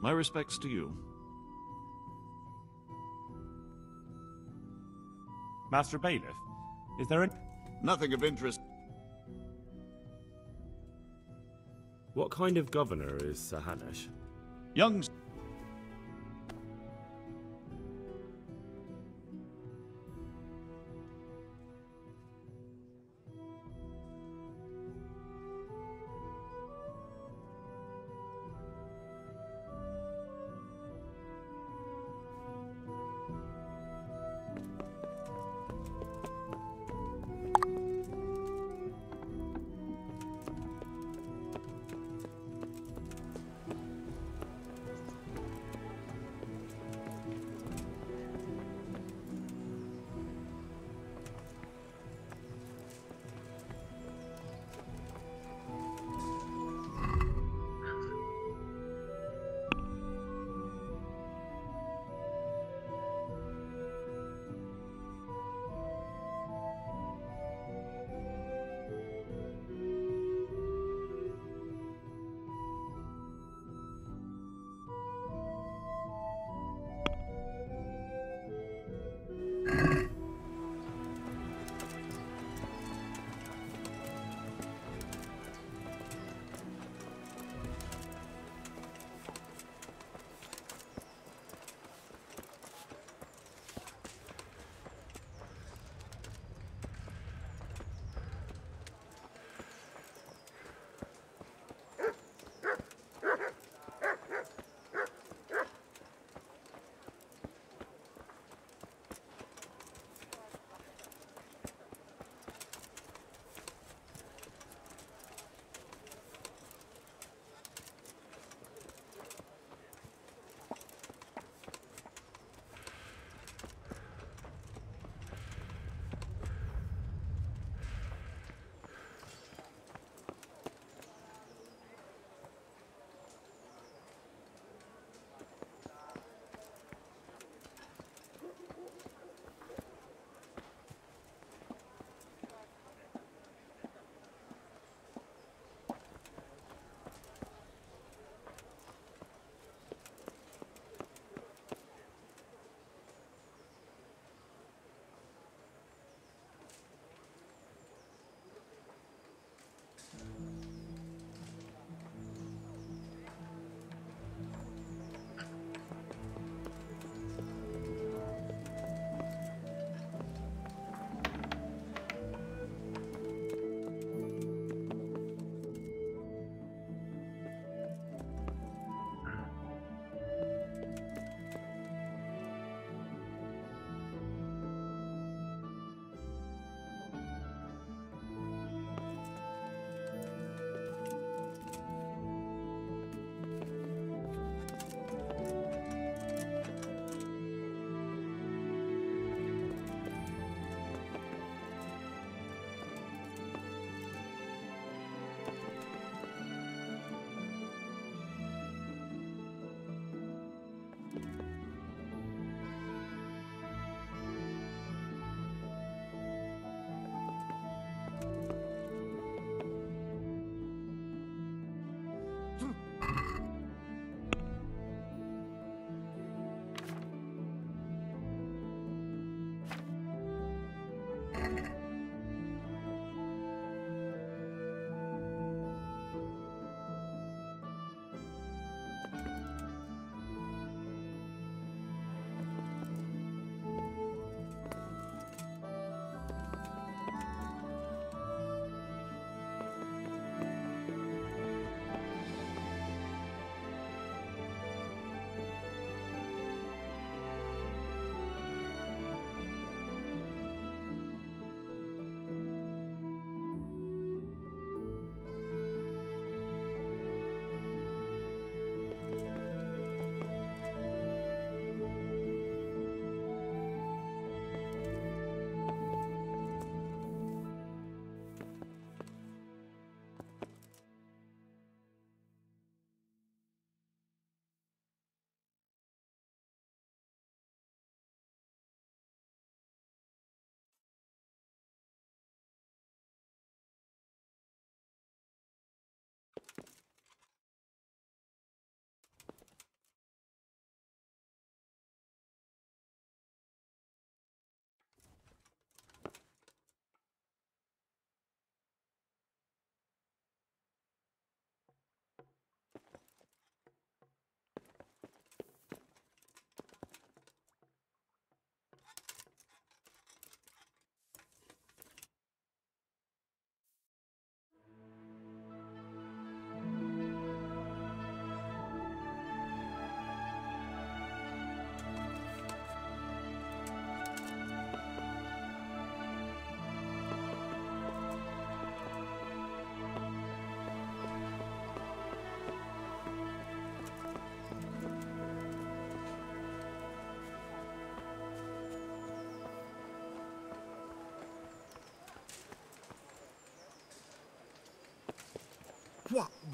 My respects to you. Master Bailiff, is there an... Nothing of interest. What kind of governor is Sir Hanush? Young...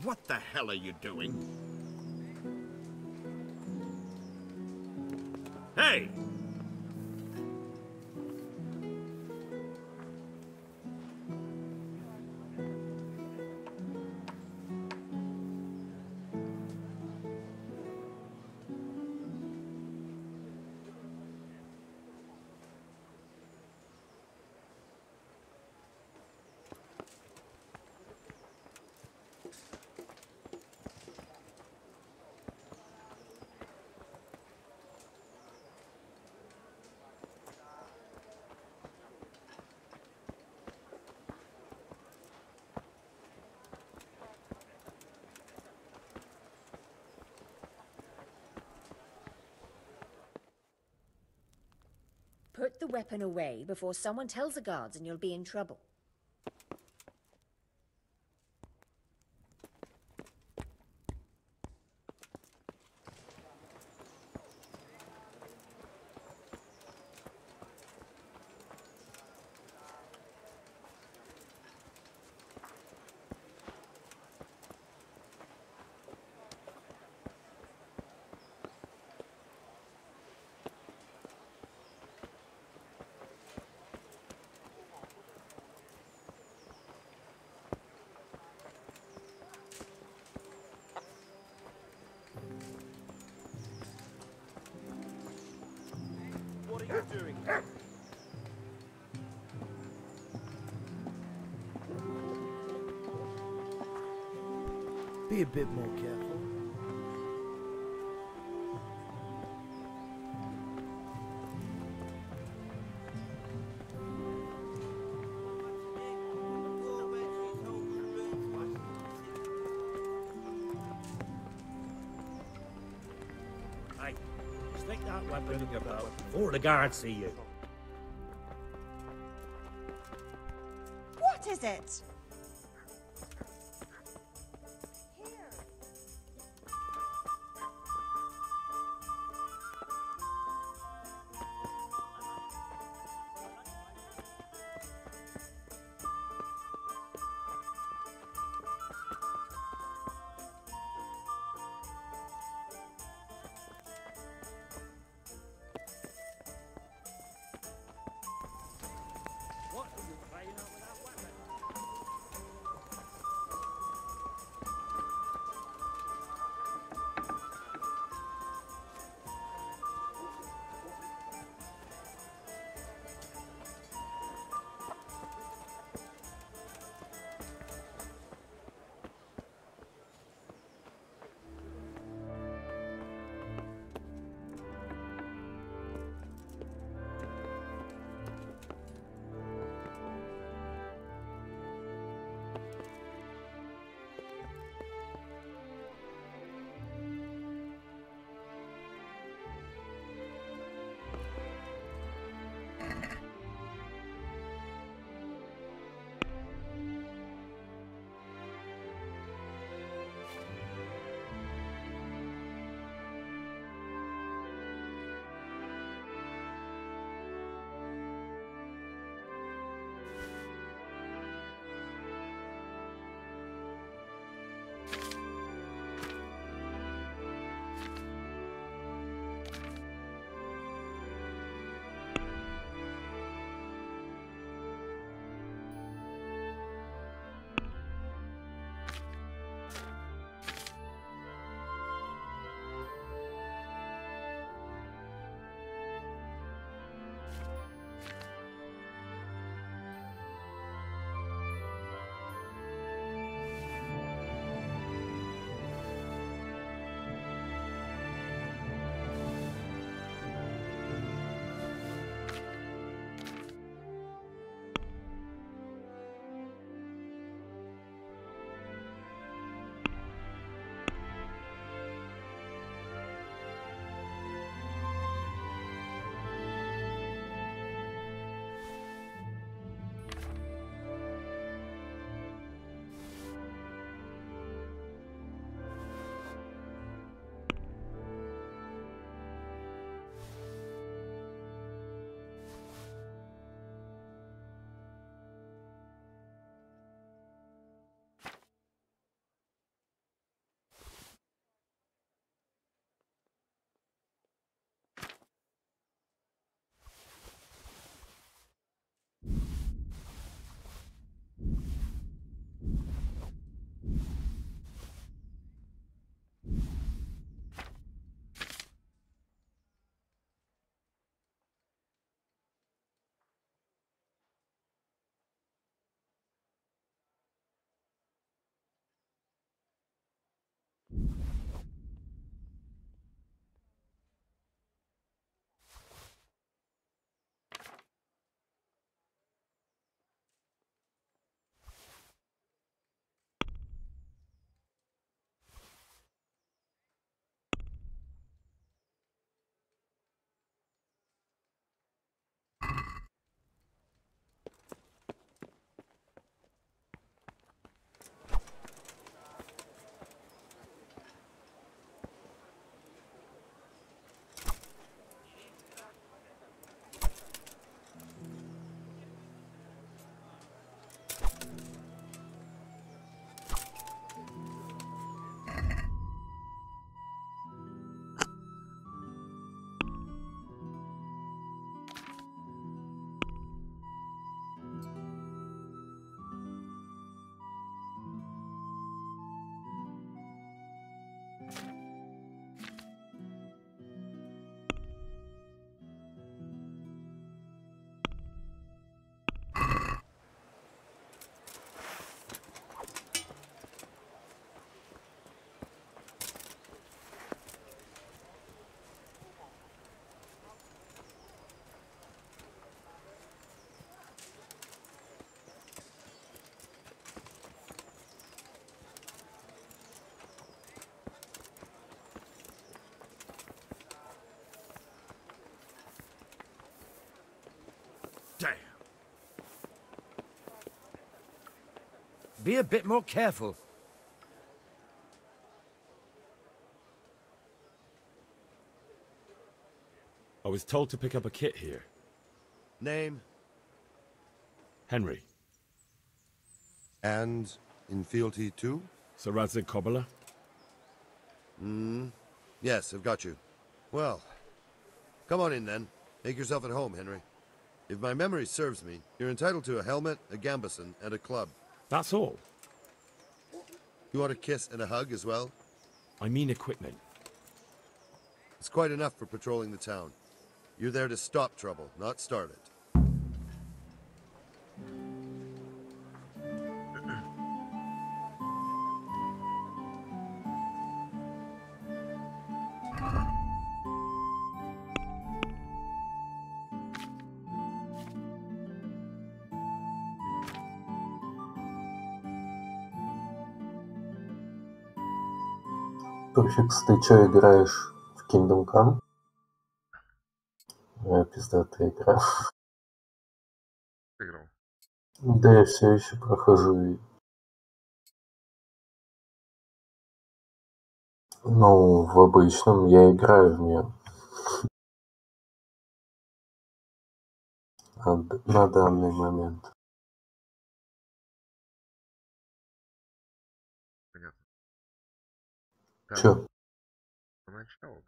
What the hell are you doing? Hey! Put the weapon away before someone tells the guards and you'll be in trouble. What are you doing? Be a bit more careful. Hey, stick that weapon in your belt before the guards see you. What is it? What are you playing out with that weapon? Be a bit more careful. I was told to pick up a kit here. Name? Henry. And in fealty too? Sir Radzig Kobyla? Yes, I've got you. Well, come on in then. Make yourself at home, Henry. If my memory serves me, you're entitled to a helmet, a gambeson, and a club. That's all. You want a kiss and a hug as well? I mean equipment. It's quite enough for patrolling the town. You're there to stop trouble, not start it. Tofix, ты чё играешь в Kingdom Come? Пиздатая игра. Играл. Да, я все еще прохожу. Ну, в обычном я играю в нее. На данный момент. Понятно. Чё? Начало.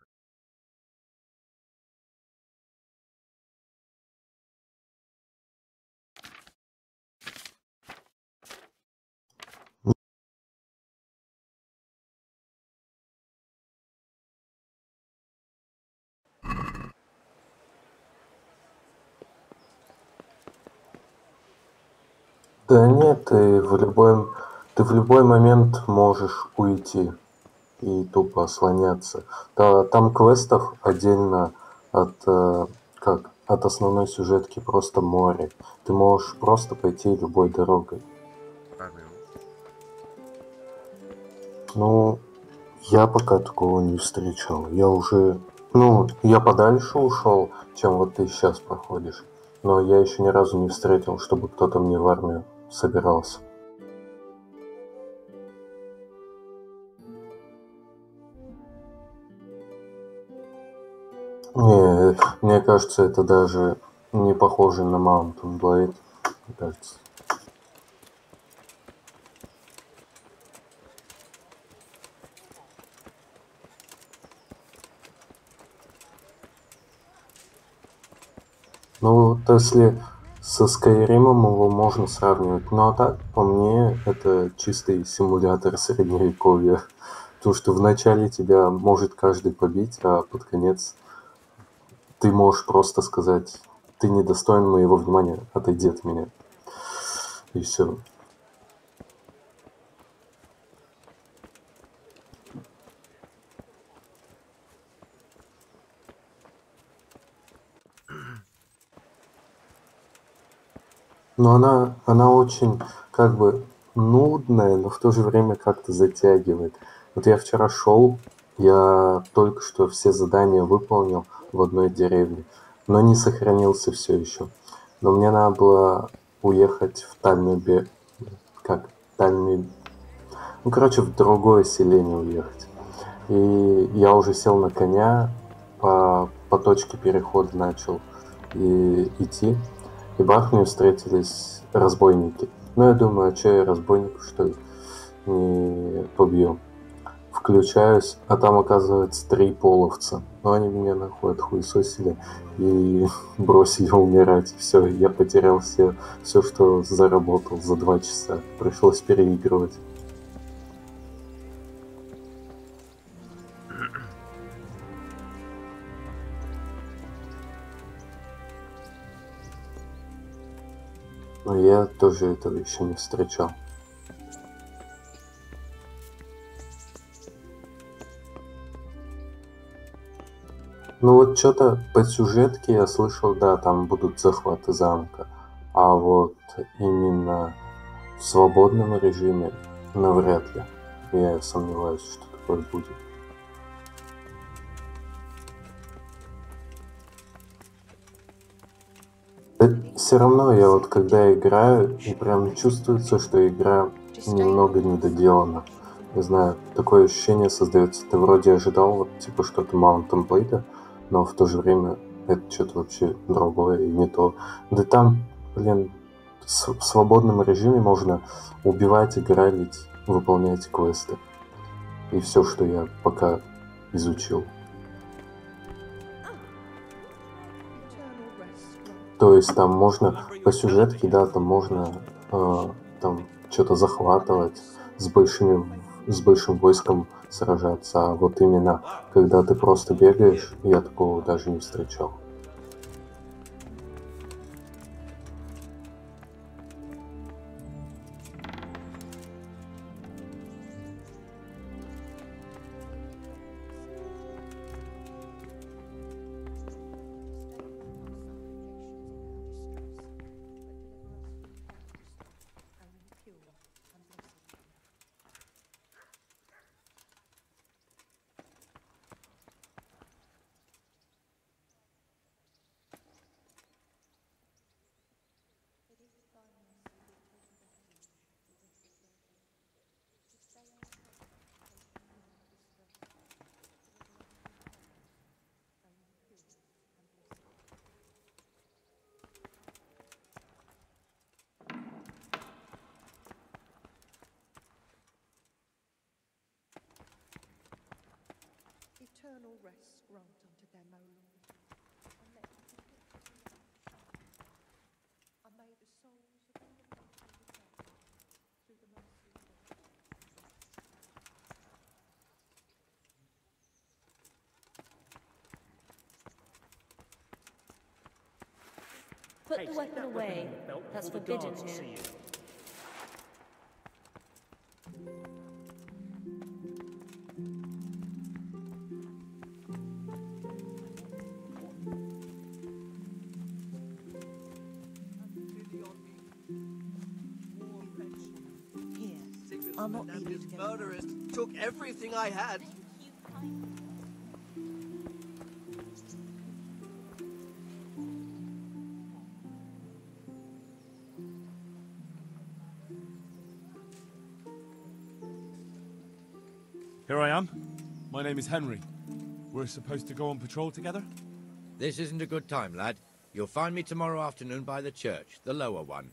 Да нет, ты в любой момент можешь уйти и тупо слоняться. Да, там квестов отдельно от основной сюжетки просто море. Ты можешь просто пойти любой дорогой. Правильно. Ну, я пока такого не встречал. Я подальше ушел, чем вот ты сейчас проходишь. Но я еще ни разу не встретил, чтобы кто-то мне в армию собирался. Не, мне кажется, это даже не похоже на Mountain Blade, мне кажется. Ну, вот если со Skyrim'ом его можно сравнивать, ну а так, по мне, это чистый симулятор средневековья. Потому что вначале тебя может каждый побить, а под конец ты можешь просто сказать: ты недостоин моего внимания, отойди от меня. И все. Но она очень как бы нудная, но в то же время как-то затягивает. Вот я вчера шел, я только что все задания выполнил в одной деревне, но не сохранился все еще. Но мне надо было уехать в в другое селение уехать. И я уже сел на коня, по точке перехода начал идти. И бах, мне встретились разбойники. Ну, я думаю, а что я разбойников, что ли, не побью? Включаюсь, а там, оказывается, 3 половца. Но они меня нахуй отхуесосили и бросили умирать. Все, я потерял все, что заработал за 2 часа. Пришлось переигрывать. Но я тоже этого еще не встречал. Ну вот что-то по сюжетке я слышал, да, там будут захваты замка. А вот именно в свободном режиме навряд ли. Я сомневаюсь, что такое будет. Все равно я вот когда играю, и прям чувствуется, что игра немного недоделано. Не знаю, такое ощущение создается. Ты вроде ожидал вот типа что-то маунт-темплейта, но в то же время это что-то вообще другое и не то. Да там, блин, в свободном режиме можно убивать и грабить, выполнять квесты. И все, что я пока изучил. То есть там можно по сюжетке, да, там можно там что-то захватывать, с большим войском сражаться, а вот именно когда ты просто бегаешь, я такого даже не встречал. Eternal rest grant unto them, O Lord, and let them and may the souls of all the faithful departed through the mercy of God. Put the weapon away. That's forbidden here. I'll not leave you to go. Murderers took everything I had. Here I am. My name is Henry. We're supposed to go on patrol together? This isn't a good time, lad. You'll find me tomorrow afternoon by the church, the lower one.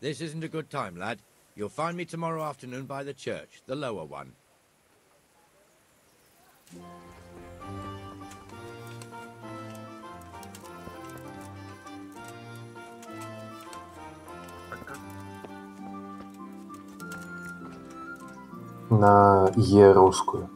This isn't a good time, lad. You'll find me tomorrow afternoon by the church, the lower one. На Е русскую.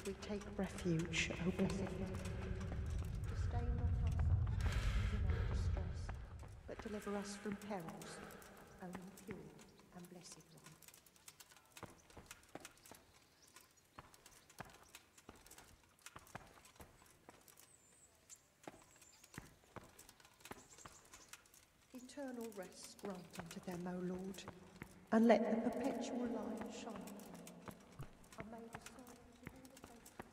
we take refuge, O blessed one. Stay not our sons in our distress, but deliver us from perils, only pure and blessed one. Eternal rest grant unto them, O Lord, and let the perpetual light shine on them. And may the souls of all the faithful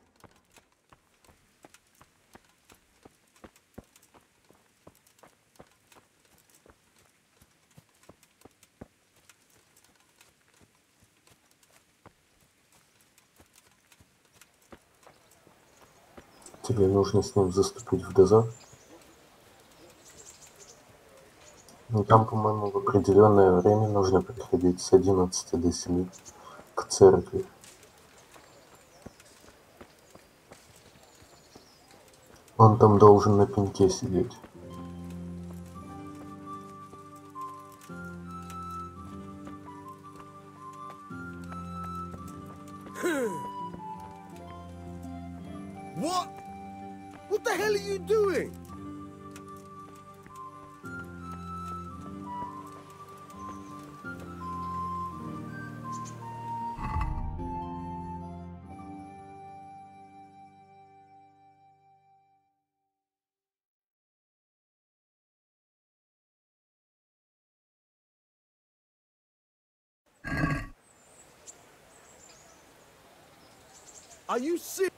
Тебе нужно с ним заступить в дозор? Ну, там, по-моему, в определенное время нужно приходить с 11 до 7 к церкви. Он там должен на пеньке сидеть. What? What the hell are you doing? Are you serious?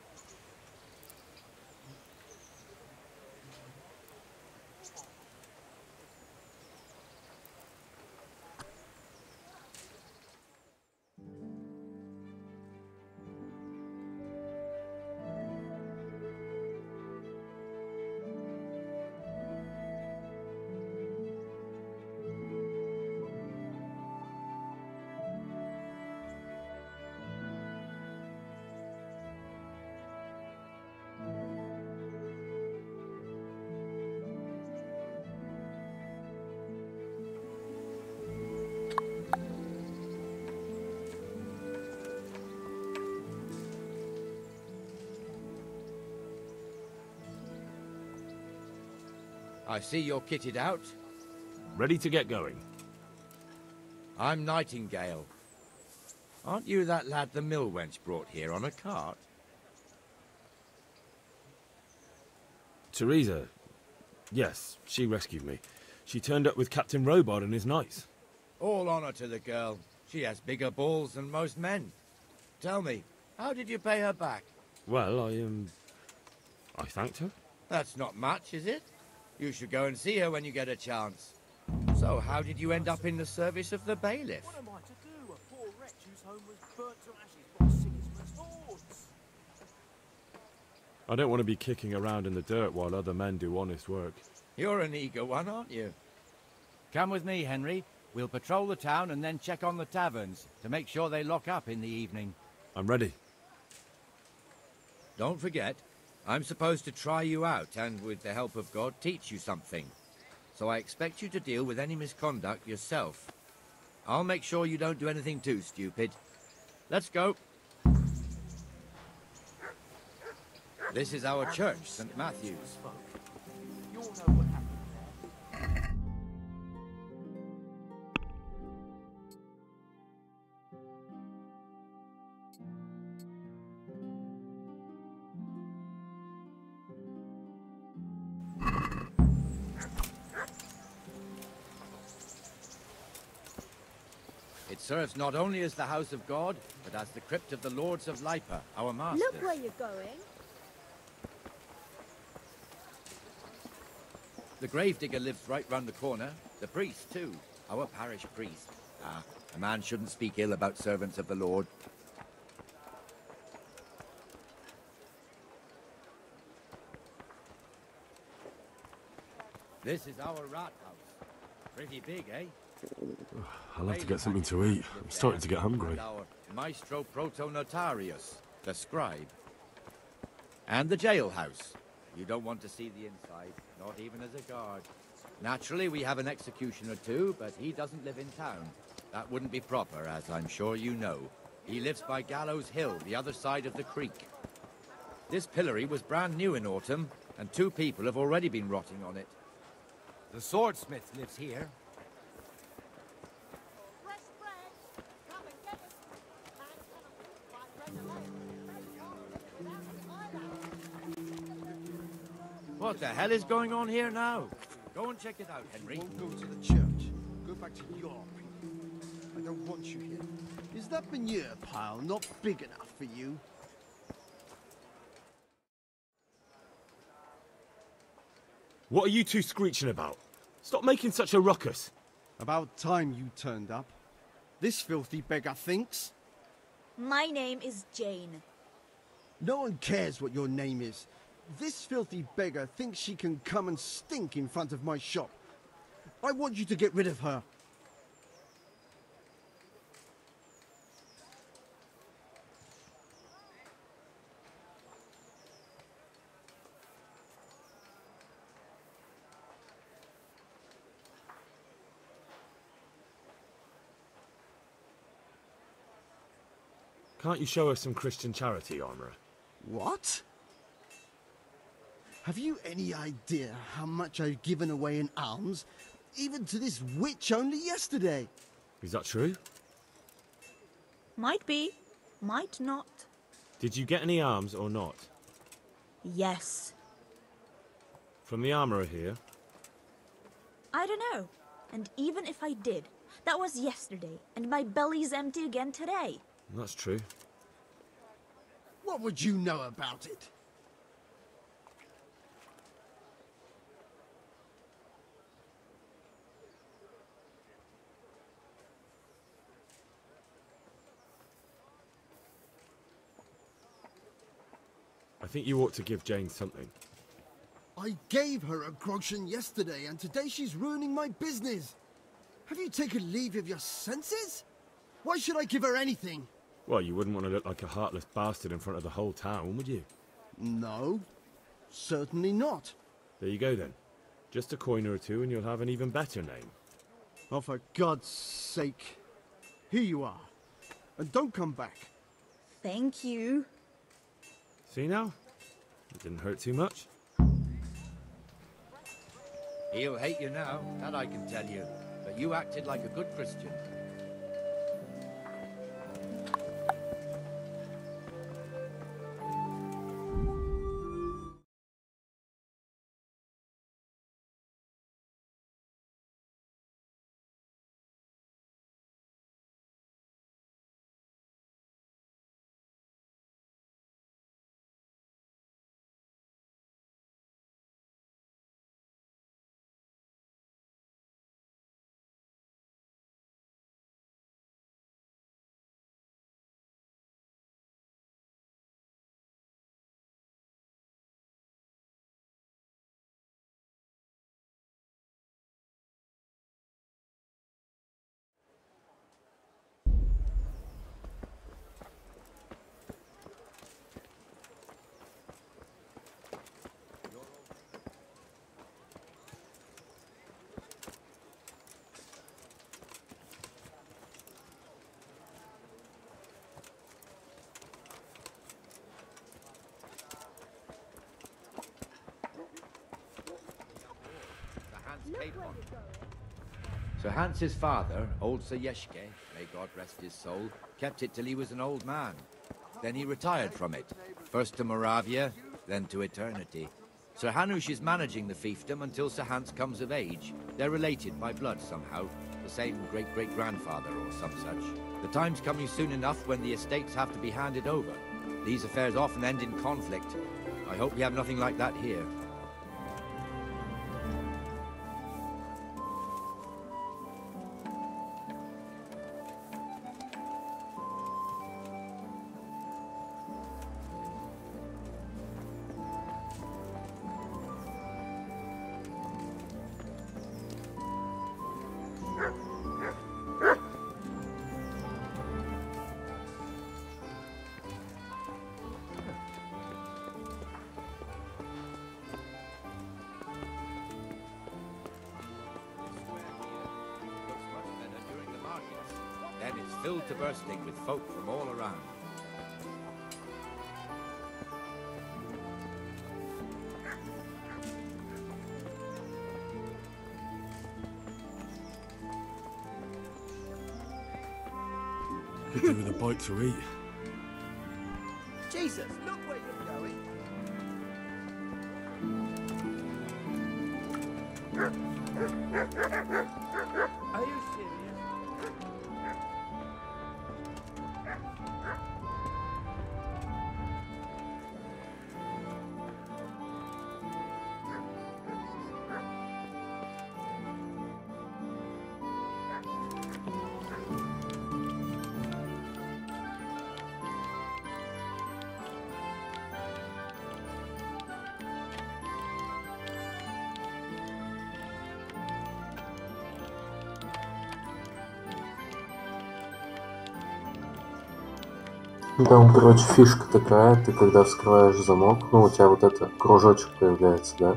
I see you're kitted out. Ready to get going. I'm Nightingale. Aren't you that lad the mill wench brought here on a cart? Teresa. Yes, she rescued me. She turned up with Captain Robard and his knights. All honor to the girl. She has bigger balls than most men. Tell me, how did you pay her back? Well, I thanked her. That's not much, is it? You should go and see her when you get a chance. So, how did you end up in the service of the bailiff? What am I to do? A poor wretch whose home was burnt to ashes by Sigismund's hordes. I don't want to be kicking around in the dirt while other men do honest work. You're an eager one, aren't you? Come with me, Henry. We'll patrol the town and then check on the taverns to make sure they lock up in the evening. I'm ready. Don't forget, I'm supposed to try you out and, with the help of God, teach you something. So I expect you to deal with any misconduct yourself. I'll make sure you don't do anything too stupid. Let's go. This is our church, St. Matthew's. You'll know what happened there. It serves not only as the house of God, but as the crypt of the lords of Lipa, our masters. Look where you're going. The gravedigger lives right round the corner. The priest, too. Our parish priest. Ah, a man shouldn't speak ill about servants of the Lord. This is our rat house. Pretty big, eh? I'll have to get something to eat. I'm starting to get hungry. Our Maestro Protonotarius, the scribe. And the jailhouse. You don't want to see the inside, not even as a guard. Naturally, we have an executioner too, but he doesn't live in town. That wouldn't be proper, as I'm sure you know. He lives by Gallows Hill, the other side of the creek. This pillory was brand new in autumn, and 2 people have already been rotting on it. The swordsmith lives here. What the hell is going on here now? Go and check it out, Henry. Won't go to the church. Go back to your people. I don't want you here. Is that manure pile not big enough for you? What are you two screeching about? Stop making such a ruckus. About time you turned up. This filthy beggar thinks. My name is Jane. No one cares what your name is. This filthy beggar thinks she can come and stink in front of my shop. I want you to get rid of her. Can't you show us some Christian charity, Armourer? What? Have you any idea how much I've given away in alms? Even to this witch only yesterday. Is that true? Might be, might not. Did you get any arms or not? Yes. From the Armourer here? I don't know. And even if I did, that was yesterday, and my belly's empty again today. That's true. What would you know about it? I think you ought to give Jane something. I gave her a groschen yesterday, and today she's ruining my business. Have you taken leave of your senses? Why should I give her anything? Well, you wouldn't want to look like a heartless bastard in front of the whole town, would you? No, certainly not. There you go then. Just a coin or two and you'll have an even better name. Oh, for God's sake. Here you are. And don't come back. Thank you. See now? It didn't hurt too much. He'll hate you now, that I can tell you. But you acted like a good Christian. So Hans's father, old Sir Yeshke, may God rest his soul, kept it till he was an old man. Then he retired from it, first to Moravia, then to eternity. Sir Hanush is managing the fiefdom until Sir Hans comes of age. They're related by blood somehow, the same great-great-grandfather or some such. The time's coming soon enough when the estates have to be handed over. These affairs often end in conflict. I hope we have nothing like that here. Filled to bursting with folk from all around. Could do with a bite to eat. Jesus, look where you're going. Are you serious? Там, короче, фишка такая, ты когда вскрываешь замок, ну, у тебя вот этот кружочек появляется, да?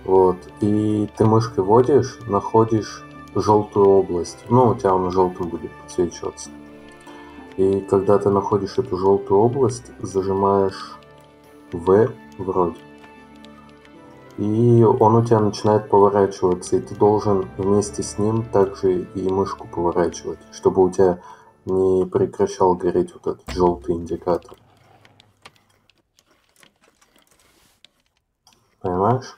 Вот, и ты мышкой водишь, находишь желтую область, ну, у тебя он желтым будет подсвечиваться. И когда ты находишь эту желтую область, зажимаешь V вроде, и он у тебя начинает поворачиваться, и ты должен вместе с ним также и мышку поворачивать, чтобы у тебя не прекращал гореть вот этот желтый индикатор. Понимаешь?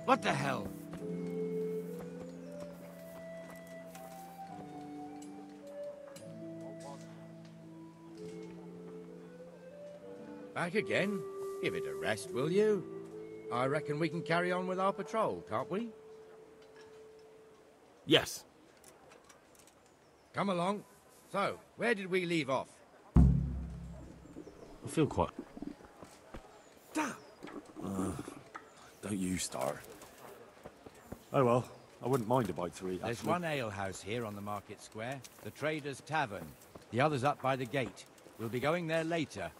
What the hell? Back again? Give it a rest, will you? I reckon we can carry on with our patrol, can't we? Yes. Come along. So, where did we leave off? I feel quite... Damn! Don't you start. Oh well, I wouldn't mind a bite to eat, There's actually. one alehouse here on the market square, the Trader's Tavern. The other's up by the gate. We'll be going there later.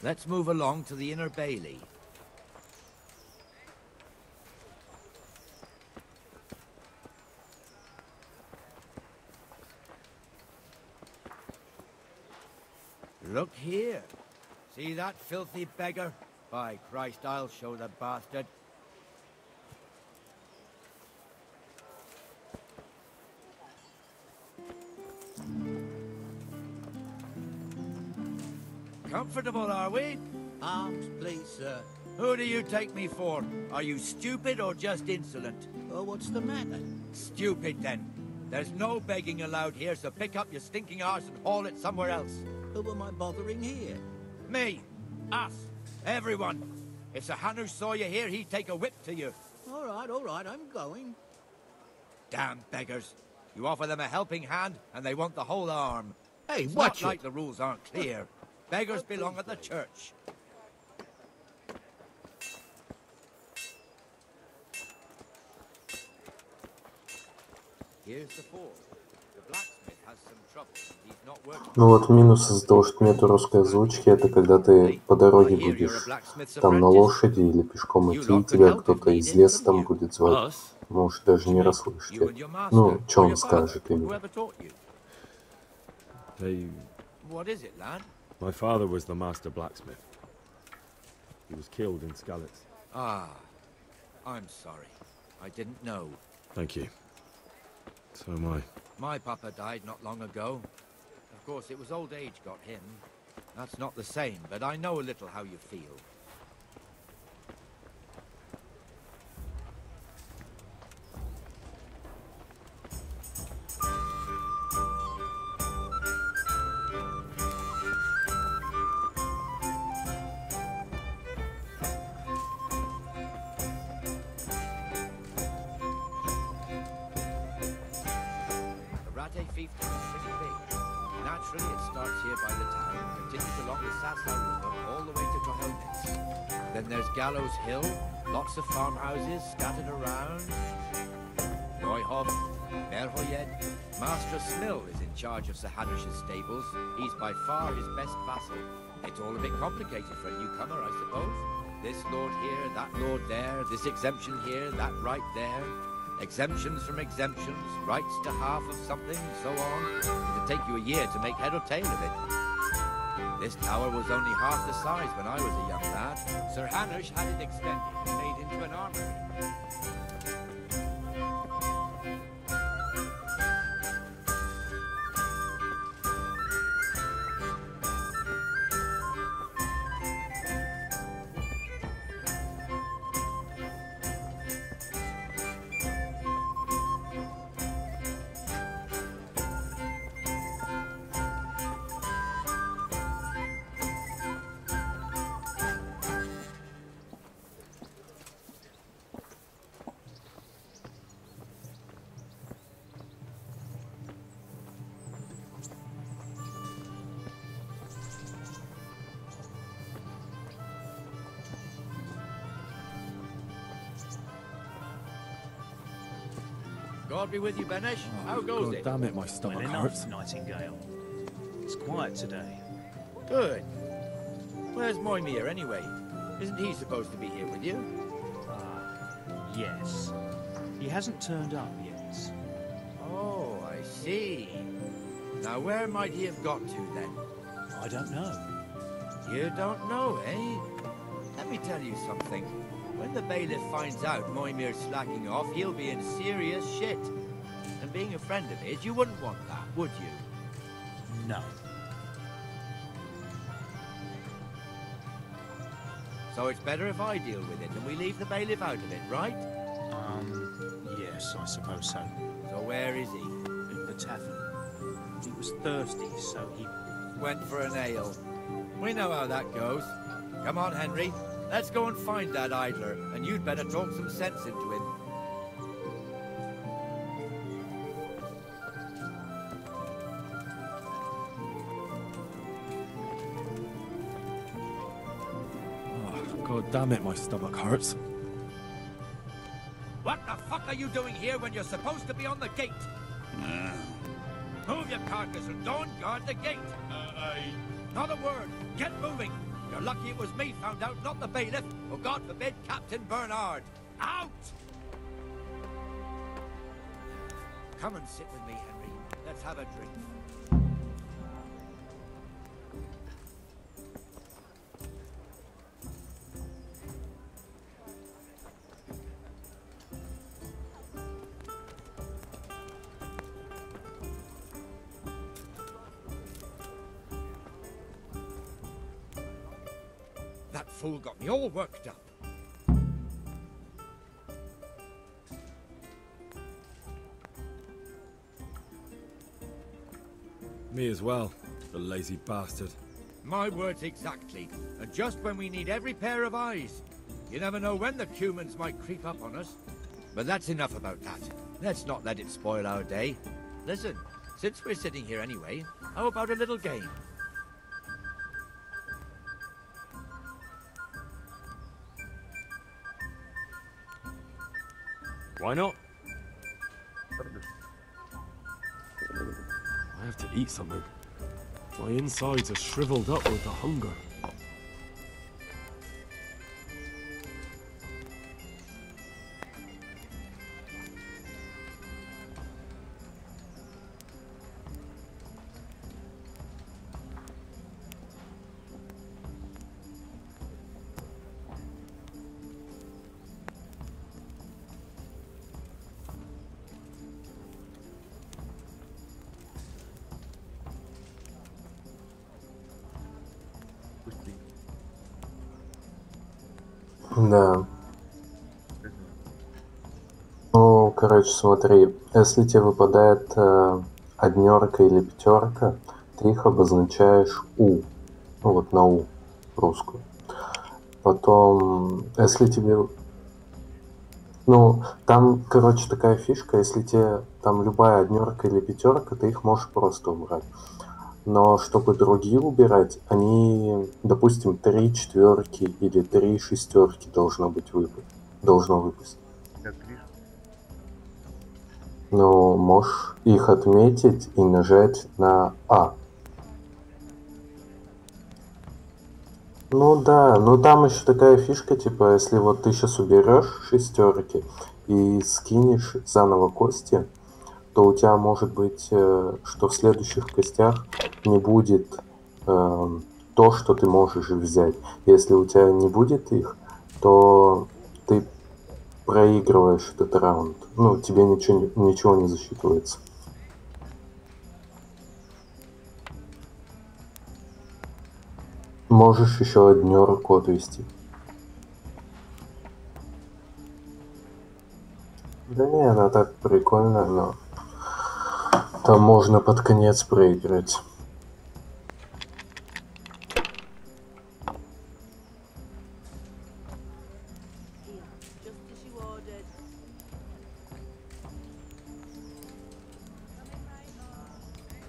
Let's move along to the Inner Bailey. Look here. See that filthy beggar? By Christ, I'll show the bastard. Comfortable, are we? Arms, please, sir. Who do you take me for? Are you stupid or just insolent? Oh, what's the matter? Stupid, then. There's no begging allowed here, so pick up your stinking arse and haul it somewhere else. Who am I bothering here? Me. Us. Everyone. If Sir Hanu saw you here, he'd take a whip to you. All right, I'm going. Damn beggars. You offer them a helping hand, and they want the whole arm. Hey, It's watch not it. like the rules aren't clear. Beggars belong at the church. Here's the ford. The blacksmith has some trouble. He's not working. Ну вот минус из-за того, что нету русской озвучки, это когда ты по дороге будешь там на лошади или пешком идти, и тебя кто-то из леса там будет звать. Можешь даже не расслышать это. Ну, что он скажет именно. What is it, lad? My father was the master blacksmith. He was killed in Skalitz. Ah, I'm sorry. I didn't know. Thank you. So am I. My papa died not long ago. Of course, it was old age got him. That's not the same, but I know a little how you feel. Gallows Hill, lots of farmhouses scattered around. Neuhof, Merhoyed. Master Smill is in charge of Sir Hanish's stables. He's by far his best vassal. It's all a bit complicated for a newcomer, I suppose. This lord here, that lord there, this exemption here, that right there. Exemptions from exemptions, rights to half of something, so on. It'd take you a year to make head or tail of it. This tower was only half the size when I was a young lad. Sir Hanish had it extended and made into an armory. God be with you, Benesh. How goes it? Damn it, my stomach hurts. Nightingale. It's quiet today. Good. Where's Moimir anyway? Isn't he supposed to be here with you? Yes. He hasn't turned up yet. Oh, I see. Now where might he have got to then? I don't know. You don't know, eh? Let me tell you something. When the bailiff finds out Moimir's slacking off, he'll be in serious shit. And being a friend of his, you wouldn't want that, would you? No. So it's better if I deal with it and we leave the bailiff out of it, right? Yes, I suppose so. So where is he? At the tavern. He was thirsty, so he went for an ale. We know how that goes. Come on, Henry. Let's go and find that idler, and you'd better talk some sense into him. Oh, God damn it, my stomach hurts. What the fuck are you doing here when you're supposed to be on the gate? Move your carcass and go and guard the gate. Not a word. Get moving. You're lucky it was me found out, not the bailiff, or God forbid, Captain Bernard. Out! Come and sit with me, Henry. Let's have a drink. That fool got me all worked up. Me as well, the lazy bastard. My words exactly. And just when we need every pair of eyes. You never know when the Cumans might creep up on us. But that's enough about that. Let's not let it spoil our day. Listen, since we're sitting here anyway, how about a little game? Why not? I have to eat something. My insides are shriveled up with the hunger. Да. Ну, короче, смотри, если тебе выпадает однерка или пятерка, ты их обозначаешь У. Ну вот на У русскую. Потом, если тебе... Ну, там, короче, такая фишка, если тебе там любая однерка или пятерка, ты их можешь просто убрать. Но чтобы другие убирать, они, допустим, 3 четверки или 3 шестерки должно выпасть. Но можешь их отметить и нажать на А. Ну да, но там еще такая фишка, типа, если вот ты сейчас уберешь шестерки и скинешь заново кости, то у тебя может быть, что в следующих костях не будет то, что ты можешь взять. Если у тебя не будет их, то ты проигрываешь этот раунд. Ну, тебе ничего не засчитывается. Можешь еще однерку отвести. Да не, она так прикольная, но там можно под конец проиграть.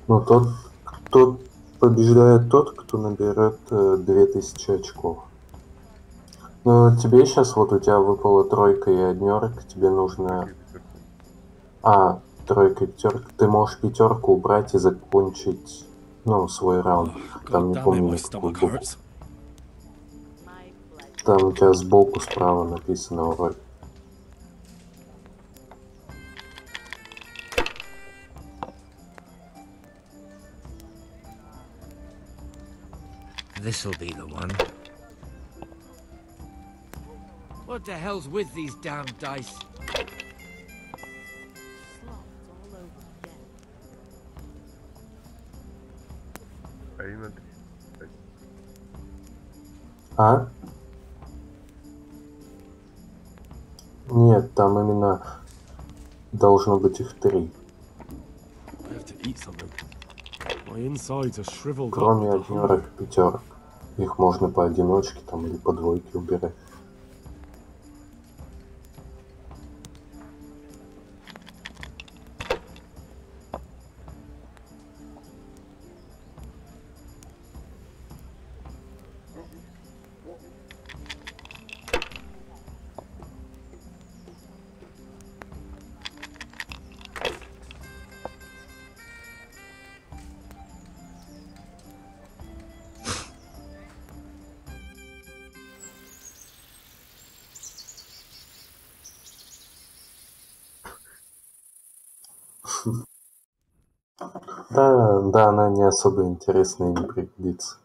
Ну, тот побеждает тот, кто наберет 2000 очков. Ну, тебе сейчас вот у тебя выпала тройка и однерка, тебе нужно... А, тройка и пятерка. Ты можешь пятерку убрать и закончить, ну, свой раунд. Там не помню, на какую букву. Там у тебя сбоку справа написано вроде. This'll be the one. What the hell's with these damn dice? А? Нет, там именно должно быть их 3. Кроме однерок и пятерок. Их можно поодиночке там или по двойке убирать. Да, она не особо интересная и не пригодится.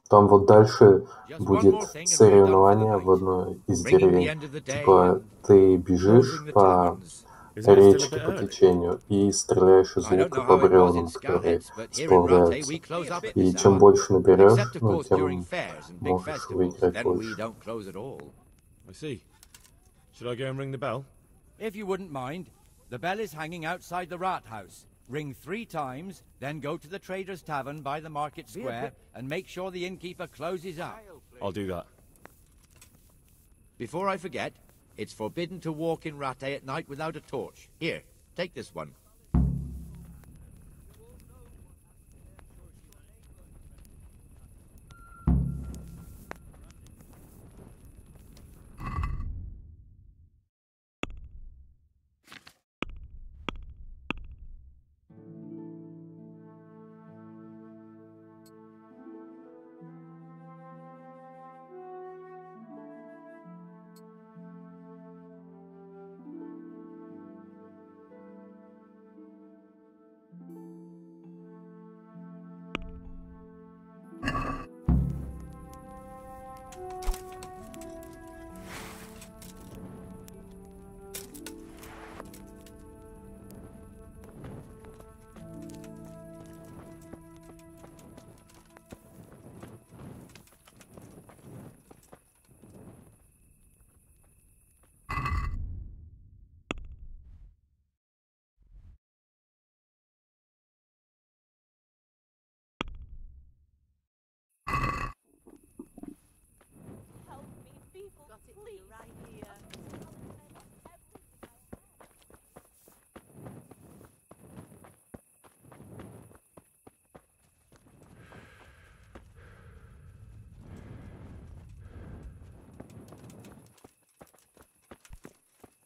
Там вот дальше будет соревнование в одной из деревень. Типа ты бежишь по речке по течению и стреляешь из лука по бревнам, которые сплавляются. И чем больше наберешь, ну, тем можешь выиграть больше. I see. Should I go and ring the bell? If you wouldn't mind, the bell is hanging outside the rat house. Ring 3 times, then go to the Trader's Tavern by the Market Square and make sure the innkeeper closes up. I'll do that. Before I forget, it's forbidden to walk in Ratte at night without a torch. Here, take this one.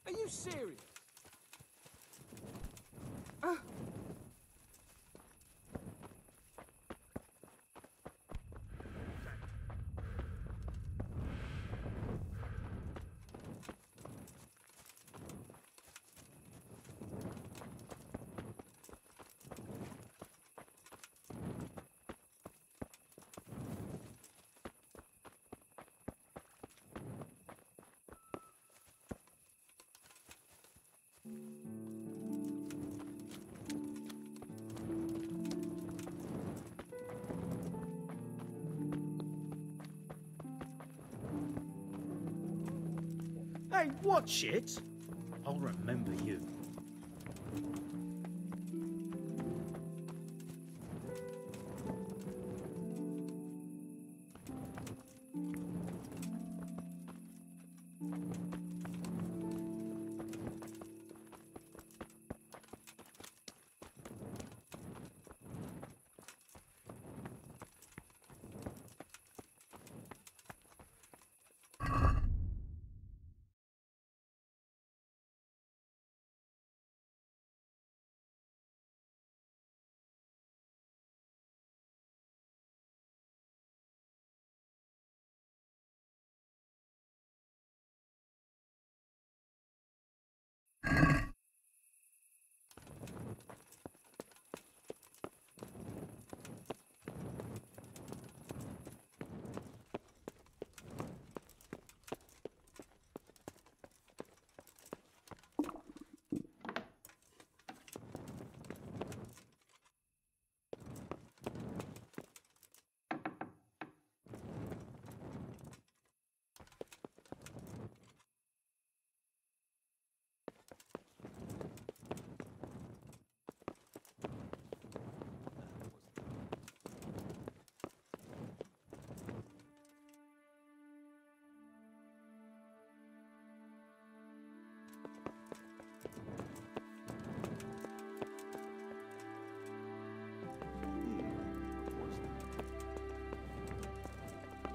Are you serious? Hey, watch it! I'll remember you.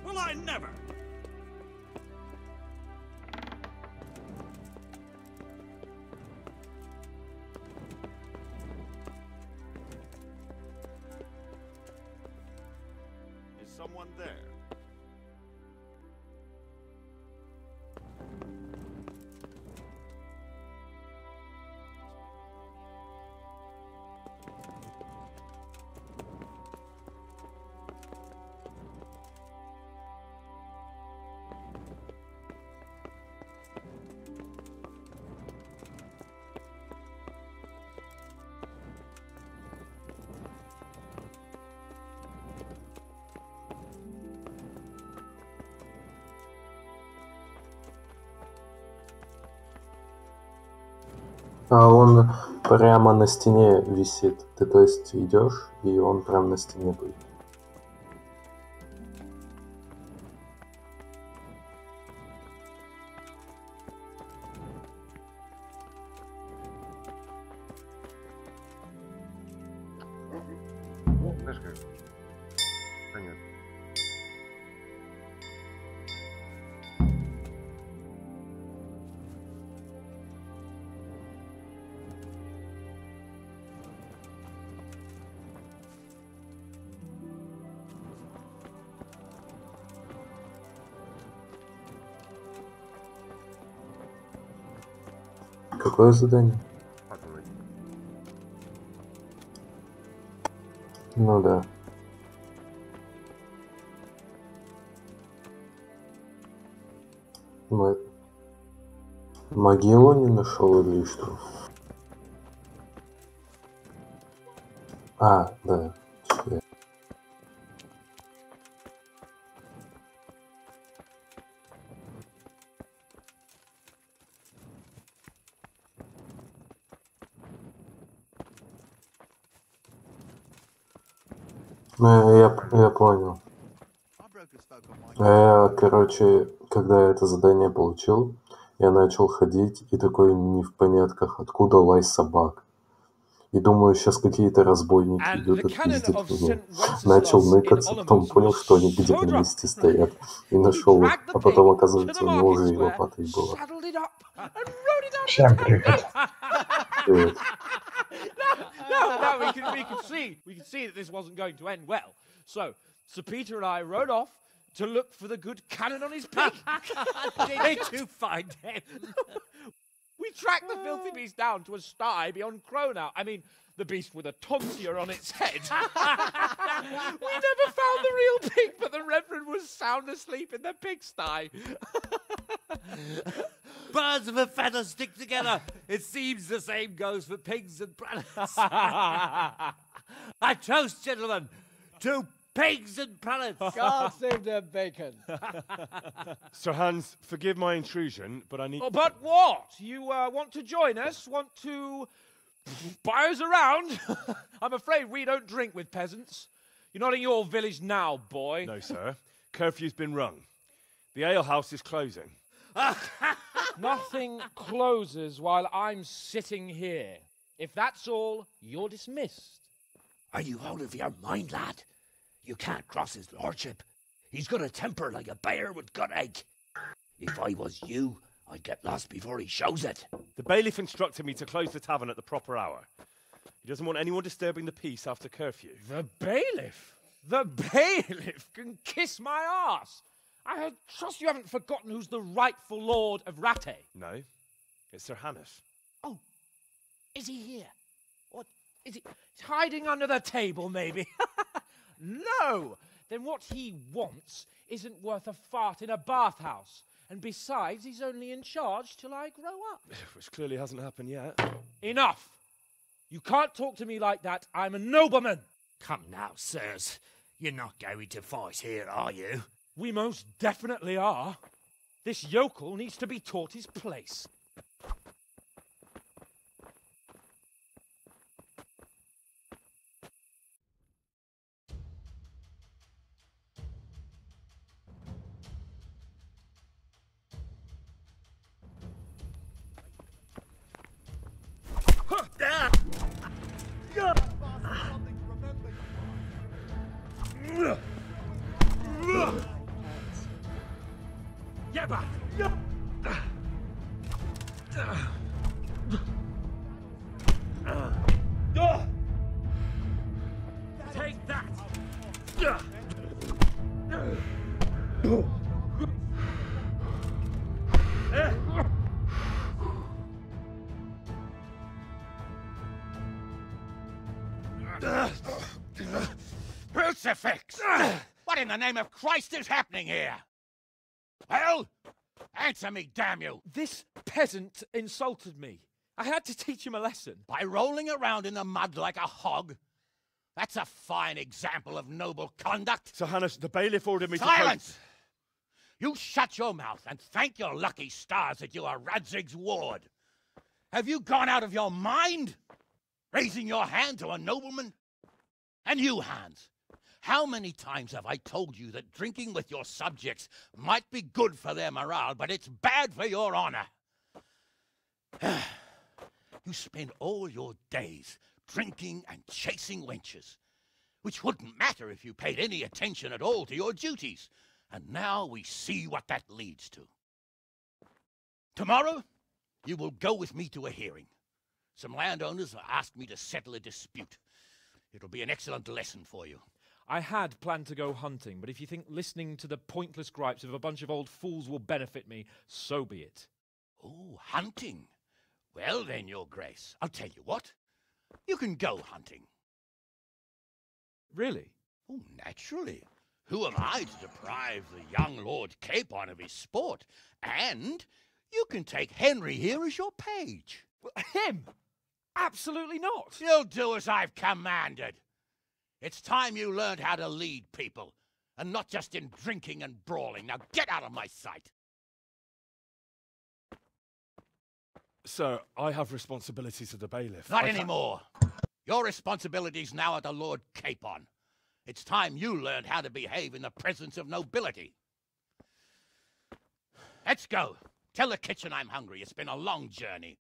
Well, I never! Is someone there? А он прямо на стене висит. Ты, то есть, идешь, и он прямо на стене будет. Знаешь как? Понятно. Какое задание? Подумай. Ну да. Могилу не нашел или что? А, да. Чё? Ну, я понял. Короче, когда я это задание получил, я начал ходить и такой не в понятках, откуда лай собак. И думаю, сейчас какие-то разбойники идут отпиздить меня. Начал ныкаться, потом понял, что они где-то на месте стоят. И нашел их. А потом, оказывается, у него уже и лопатой было. Всем привет. Привет. No, we can see that this wasn't going to end well. So, Sir Peter and I rode off to look for the good cannon on his pig. Did you find him? We tracked the filthy beast down to a sty beyond Cronow. I mean, the beast with a tonsure on its head. We never found the real pig, but the Reverend was sound asleep in the pigsty. Birds of a feather stick together. It seems the same goes for pigs and prelates. I toast, gentlemen, to pigs and prelates. God save their bacon. Sir Hans, forgive my intrusion, but I need... Oh, but what? You want to join us? Want to buy us around? I'm afraid we don't drink with peasants. You're not in your village now, boy. No, sir. Curfew's been rung. The alehouse is closing. Nothing closes while I'm sitting here. If that's all, you're dismissed. Are you out of your mind, lad? You can't cross his lordship. He's got a temper like a bear with gut ache. If I was you, I'd get lost before he shows it. The bailiff instructed me to close the tavern at the proper hour. He doesn't want anyone disturbing the peace after curfew. The bailiff? The bailiff can kiss my arse. I trust you haven't forgotten who's the rightful lord of Rattay. No, it's Sir Hannes. Oh, is he here? What, is he hiding under the table, maybe? No! Then what he wants isn't worth a fart in a bathhouse. And besides, he's only in charge till I grow up. Which clearly hasn't happened yet. Enough! You can't talk to me like that. I'm a nobleman. Come now, sirs. You're not going to fight here, are you? We most definitely are. This yokel needs to be taught his place. Take that! Crucifix! What in the name of Christ is happening here? Well, answer me, damn you! This peasant insulted me. I had to teach him a lesson. By rolling around in the mud like a hog? That's a fine example of noble conduct. Sir Hannes, the bailiff ordered me Silence! You shut your mouth and thank your lucky stars that you are Radzig's ward. Have you gone out of your mind? Raising your hand to a nobleman? And you, Hans, how many times have I told you that drinking with your subjects might be good for their morale, but it's bad for your honor? You spend all your days drinking and chasing wenches, which wouldn't matter if you paid any attention at all to your duties. And now we see what that leads to. Tomorrow, you will go with me to a hearing. Some landowners have asked me to settle a dispute. It'll be an excellent lesson for you. I had planned to go hunting, but if you think listening to the pointless gripes of a bunch of old fools will benefit me, so be it. Oh, hunting. Well then, Your Grace, I'll tell you what. You can go hunting. Really? Oh, naturally. Who am I to deprive the young Lord Capon of his sport? And you can take Henry here as your page. Him? Absolutely not. You'll do as I've commanded. It's time you learned how to lead people, and not just in drinking and brawling. Now get out of my sight. Sir, I have responsibilities of the bailiff. Not anymore. Your responsibilities now are the Lord Capon. It's time you learned how to behave in the presence of nobility. Let's go. Tell the kitchen I'm hungry. It's been a long journey.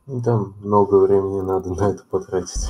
Да, много времени надо на это потратить.